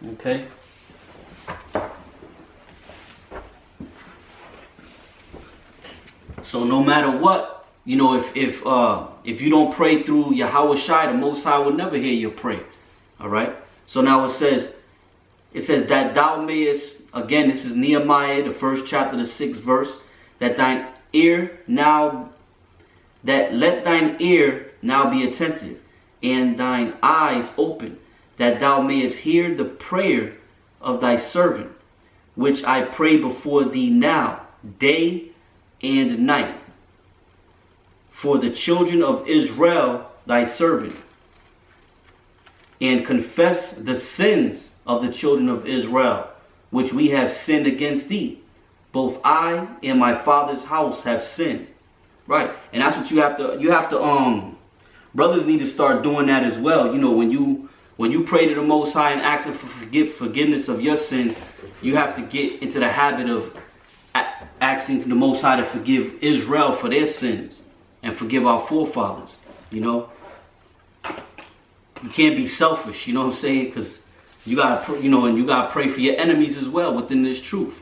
Okay. So no matter what, you know, if you don't pray through Yahweh, the Most High will never hear your prayer. All right. So now it says that thou mayest, again, this is Nehemiah, the 1st chapter, the 6th verse, that let thine ear now be attentive, and thine eyes open, that thou mayest hear the prayer of thy servant, which I pray before thee now, day and night, for the children of Israel thy servant, and confess the sins of the children of Israel, which we have sinned against thee. Both I and my father's house have sinned. Right. And that's what you have to brothers need to start doing that as well. You know, when you pray to the Most High and ask him for forgiveness of your sins, you have to get into the habit of asking the Most High to forgive Israel for their sins and forgive our forefathers. You know, you can't be selfish, you know what I'm saying? Because you gotta, you know, and you gotta pray for your enemies as well within this truth.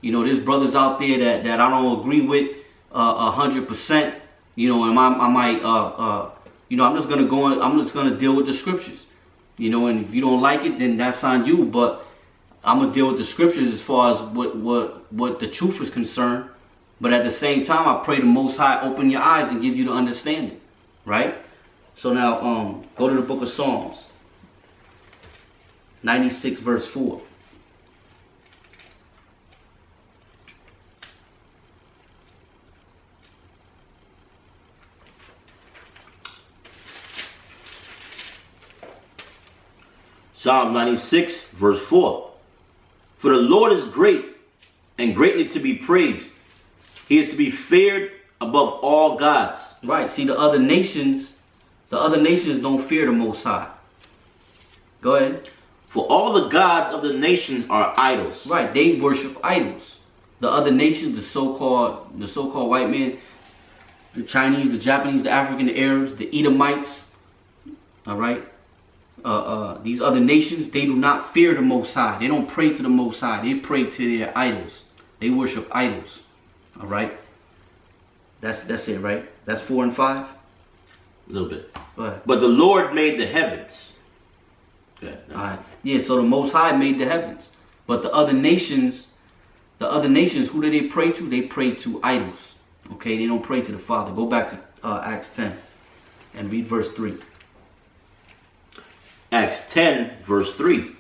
You know, there's brothers out there that I don't agree with 100%. You know, and I might, you know, I'm just gonna deal with the scriptures. You know, and if you don't like it, then that's on you. But I'm gonna deal with the scriptures as far as what the truth is concerned. But at the same time, I pray the Most High open your eyes and give you the understanding, right? So now, go to the book of Psalms, 96 verse 4. Psalm 96 verse 4. For the Lord is great and greatly to be praised. He is to be feared above all gods. Right. See, the other nations don't fear the Most High. Go ahead. For all the gods of the nations are idols. Right. They worship idols. The other nations, the so-called white men, the Chinese, the Japanese, the African, the Arabs, the Edomites. All right. These other nations, they do not fear the Most High. They don't pray to the Most High. They pray to their idols. They worship idols. All right. That's it, right? That's 4 and 5. A little bit. Go ahead. But the Lord made the heavens. Okay. All right. Yeah. So the Most High made the heavens, but the other nations, who do they pray to? They pray to idols. Okay. They don't pray to the Father. Go back to Acts 10 and read verse 3. Acts 10 verse 3.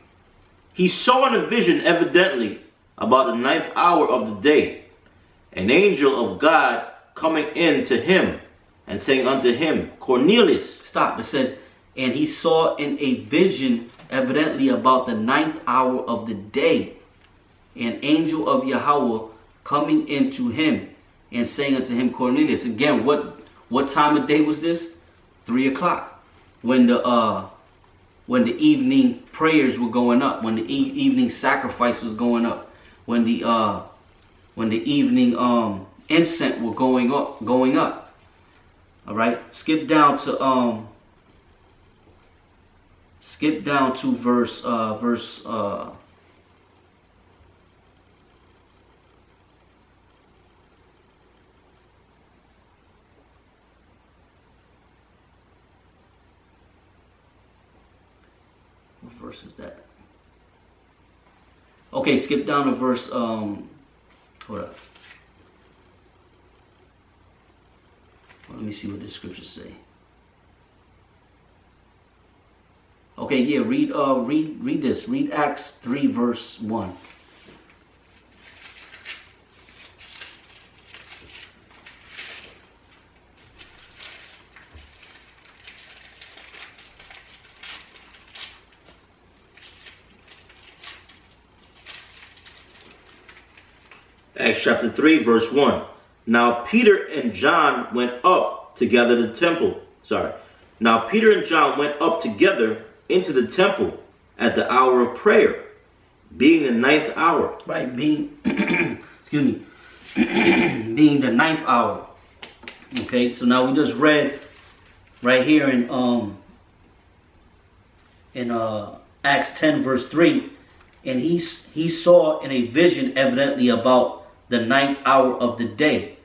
He saw in a vision evidently about the 9th hour of the day, an angel of God coming in to him and saying unto him, Cornelius. Stop. It says, and he saw in a vision evidently about the 9th hour of the day, an angel of Yahweh coming into him and saying unto him, Cornelius. Again, what time of day was this? 3 o'clock. When the evening prayers were going up, when the evening sacrifice was going up, when the evening incense were going up. All right. Skip down to verse what verse is that? Okay, skip down to verse hold up. Well, let me see what the scriptures say. Okay, yeah, read this. Read Acts 3 verse 1. Acts chapter 3 verse 1. Now Peter and John went up together to the temple. Now Peter and John went up together into the temple at the hour of prayer, being the 9th hour. Right, being excuse me, being the 9th hour. Okay, so now we just read right here in Acts 10 verse 3, and he saw in a vision evidently about the 9th hour of the day.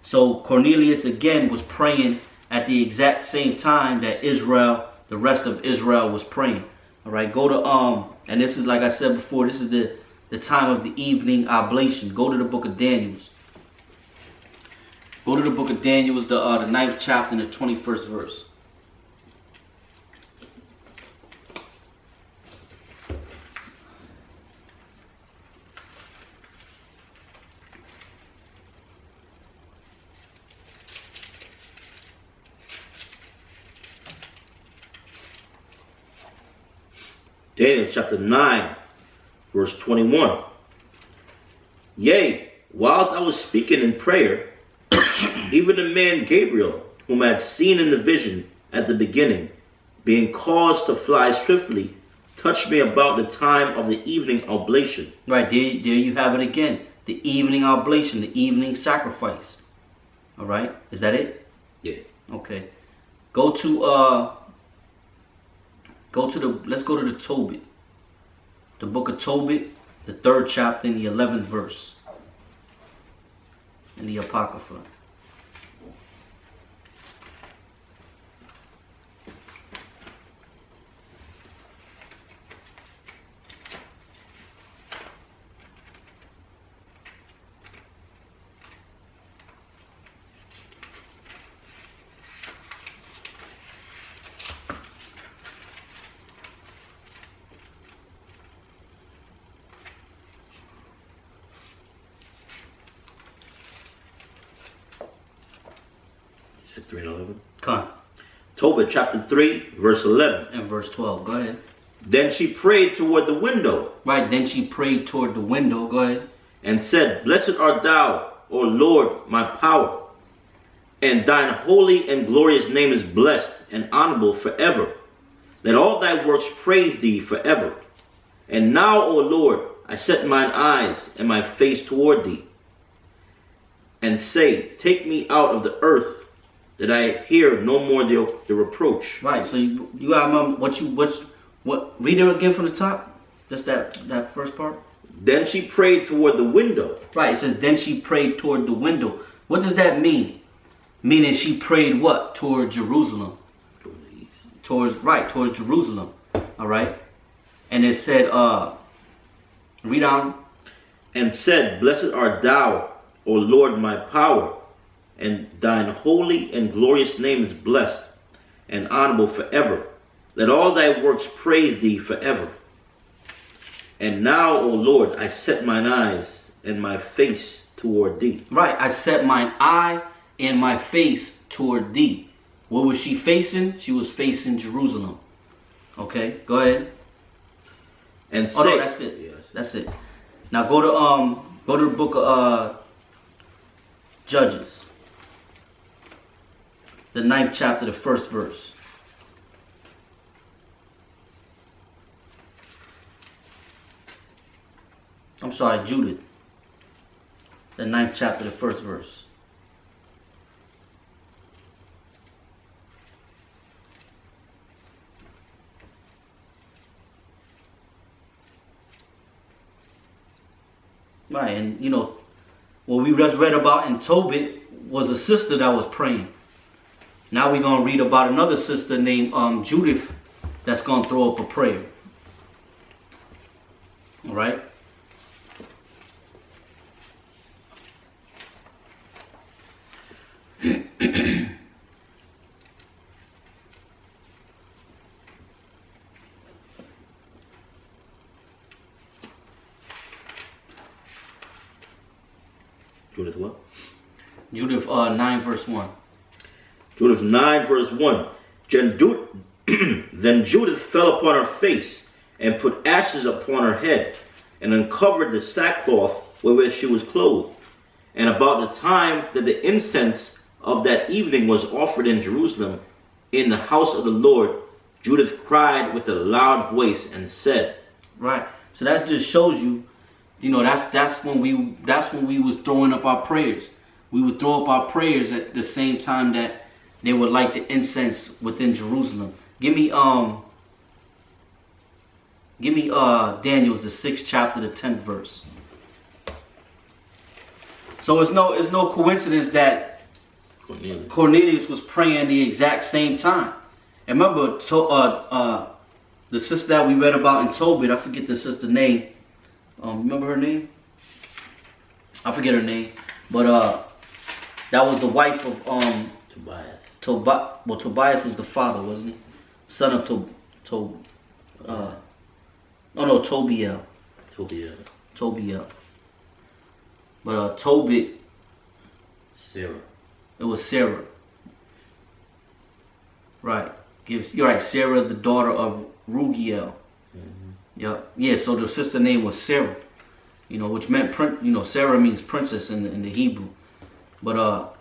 So Cornelius again was praying at the exact same time that Israel, the rest of Israel, was praying. All right, go to and this is, like I said before, this is the time of the evening oblation. Go to the book of Daniels. Go to the book of Daniels, the 9th chapter and the 21st verse. Daniel chapter 9, verse 21. Yea, whilst I was speaking in prayer, even the man Gabriel, whom I had seen in the vision at the beginning, being caused to fly swiftly, touched me about the time of the evening oblation. Right, there you have it again. The evening oblation, the evening sacrifice. All right, is that it? Yeah. Okay. Let's go to the Tobit. The book of Tobit, the 3rd chapter and the 11th verse. In the Apocrypha. Is it 3 and 11? Come. Tobit chapter 3, verse 11. And verse 12. Go ahead. Then she prayed toward the window. Right, then she prayed toward the window. Go ahead. And said, Blessed art thou, O Lord, my power, and thine holy and glorious name is blessed and honorable forever. Let all thy works praise thee forever. And now, O Lord, I set mine eyes and my face toward thee, and say, Take me out of the earth, that I hear no more the reproach. Right, so you gotta remember what read it again from the top. Just that first part. Then she prayed toward the window. Right, it says then she prayed toward the window. What does that mean? Meaning she prayed what? Toward Jerusalem. Towards Jerusalem. All right. And it said, read on. And said, Blessed art thou, O Lord, my power, and thine holy and glorious name is blessed and honorable forever. Let all thy works praise thee forever. And now, O Lord, I set mine eyes and my face toward thee. Right, I set mine eye and my face toward thee. What was she facing? She was facing Jerusalem. Okay, go ahead. And say, no, that's it. Yes. That's it. Now go to the book of Judges. The 9th chapter, the 1st verse. I'm sorry, Judith. The 9th chapter, the 1st verse. Right, and you know, what we just read about in Tobit was a sister that was praying. Now we're going to read about another sister named Judith that's going to throw up a prayer. All right? Judith what? Judith 9 verse 1. Judith 9 verse 1. Then Judith fell upon her face and put ashes upon her head and uncovered the sackcloth wherewith she was clothed. And about the time that the incense of that evening was offered in Jerusalem in the house of the Lord, Judith cried with a loud voice and said. Right. So that just shows you, you know, that's when we was throwing up our prayers. We would throw up our prayers at the same time that they would light the incense within Jerusalem. Give me Give me Daniel's the 6th chapter, the 10th verse. So it's no coincidence that Cornelius was praying the exact same time. And remember, the sister that we read about in Tobit, I forget the sister's name. Remember her name? I forget her name. But that was the wife of Tobias. Tobias was the father, wasn't he? Son of Tobiel. Tobiel. But Tobit. Sarah. It was Sarah. Right. You're right. Sarah, the daughter of Rugiel. Yeah. So the sister name was Sarah. Which meant Sarah means princess in the Hebrew. But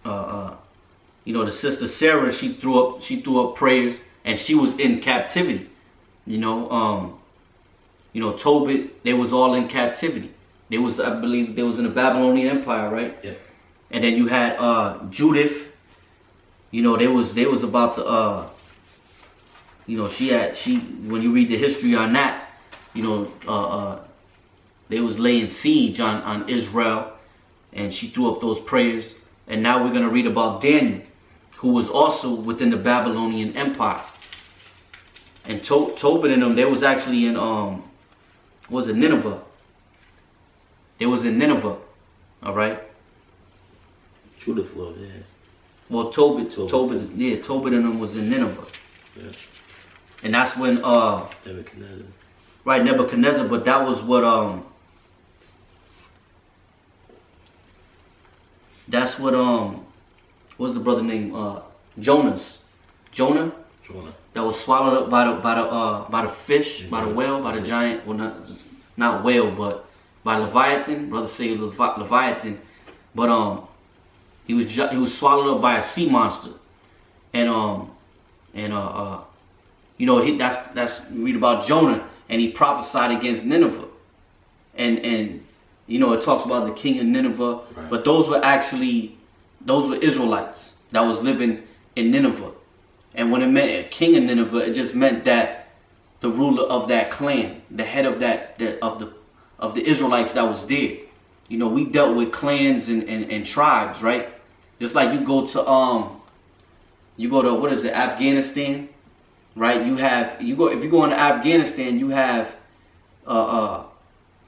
the sister Sarah, she threw up prayers, and she was in captivity. Tobit, they was all in captivity. I believe they was in the Babylonian Empire, right? Yeah. And then you had Judith. They was about to when you read the history on that, they was laying siege on Israel, and she threw up those prayers. And now we're gonna read about Daniel, who was also within the Babylonian Empire. And Tobit and them, they was actually in was it Nineveh? They was in Nineveh, all right. Judith was, yeah. Well, Tobit and them was in Nineveh. Yeah. And that's when Nebuchadnezzar. Right, Nebuchadnezzar, but that was what what's the brother name? Jonah. That was swallowed up by the fish, by the whale, by the giant, well not whale, but by Leviathan. Brother say it was Leviathan. But he was swallowed up by a sea monster. And that's read about Jonah, and he prophesied against Nineveh. And it talks about the king of Nineveh, right. But those were Israelites that was living in Nineveh. And when it meant a king of Nineveh, it just meant that the ruler of that clan, the head of of the Israelites that was there. We dealt with clans and tribes, right? Just like you go to what is it, Afghanistan, right? If you go into Afghanistan, you have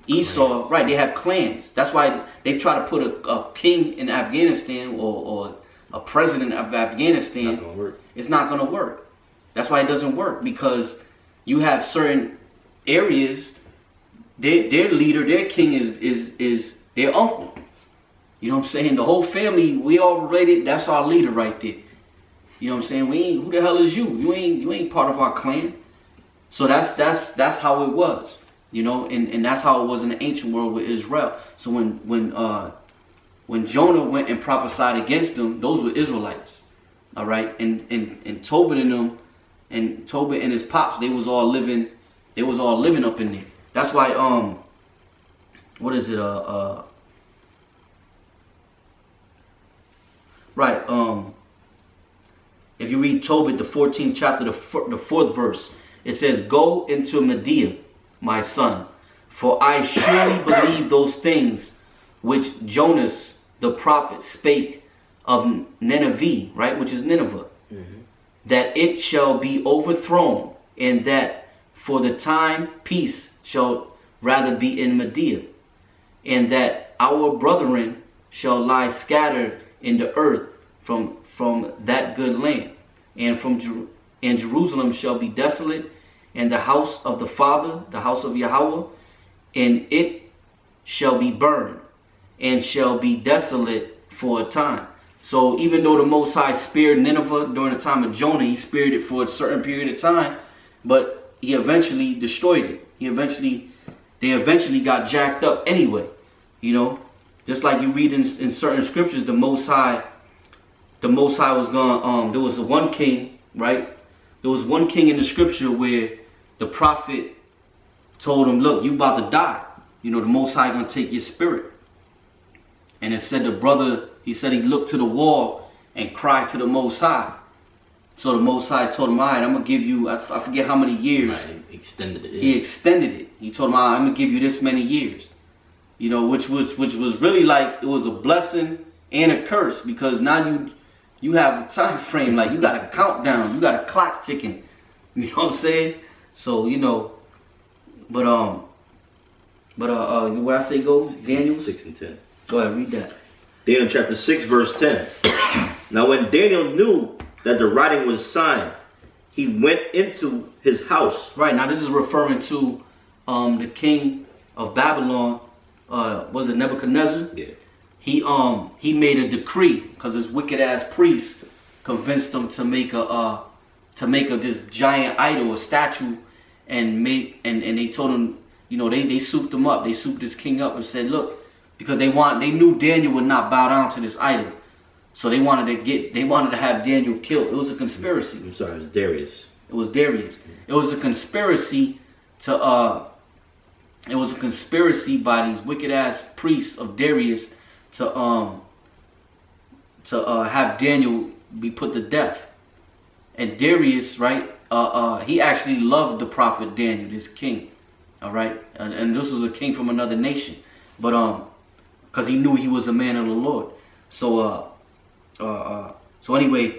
Esau, clans. Right? They have clans. That's why they try to put a king in Afghanistan or a president of Afghanistan. Not gonna work. It's not going to work. That's why it doesn't work, because you have certain areas. Their leader, their king is their uncle. You know what I'm saying? The whole family, we all related. That's our leader right there. You know what I'm saying? Who the hell is you? You ain't part of our clan. So that's how it was. And that's how it was in the ancient world with Israel. So when Jonah went and prophesied against them, those were Israelites. All right, and Tobit and them, and Tobit and his pops, they was all living up in there. That's why what is it? If you read Tobit, the 14th chapter, the 4th verse, it says, "Go into Media, my son, for I surely believe those things which Jonas the prophet spake of Nineveh," right, which is Nineveh, "that it shall be overthrown, and that for the time peace shall rather be in Media, and that our brethren shall lie scattered in the earth from that good land, and Jerusalem shall be desolate, and the house of the Father, the house of Yahweh, and it shall be burned, and shall be desolate for a time." So even though the Most High spared Nineveh during the time of Jonah, he spared it for a certain period of time, but he eventually destroyed it. They eventually got jacked up anyway. Just like you read in certain scriptures, the Most High was going. There was one king, right? There was one king in the scripture where the prophet told him, "Look, you about to die. The Most High gonna take your spirit." And it said he looked to the wall and cried to the Most High. So the Most High told him, all right, I'm going to give you, I forget how many years. Right, he extended it. He extended it. He told him, all right, I'm going to give you this many years. You know, which was really like, it was a blessing and a curse, because now you have a time frame, like you got a countdown, you got a clock ticking. You know what I'm saying? So, you know, but where I say go, Daniel 6 and 10. Go ahead, read that. Daniel chapter 6, verse 10. Now when Daniel knew that the writing was signed, he went into his house. Right, now this is referring to the king of Babylon, was it Nebuchadnezzar? Yeah. He made a decree, because his wicked ass priest convinced him to make this giant idol, a statue, and they told him, you know, they souped him up, they souped this king up and said, look, because they knew Daniel would not bow down to this idol. So they wanted to have Daniel killed. It was a conspiracy. I'm sorry, it was Darius. It was Darius. It was a conspiracy it was a conspiracy by these wicked ass priests of Darius to have Daniel be put to death. And Darius, right, he actually loved the prophet Daniel, this king. All right, and this was a king from another nation, but because he knew he was a man of the Lord. So anyway,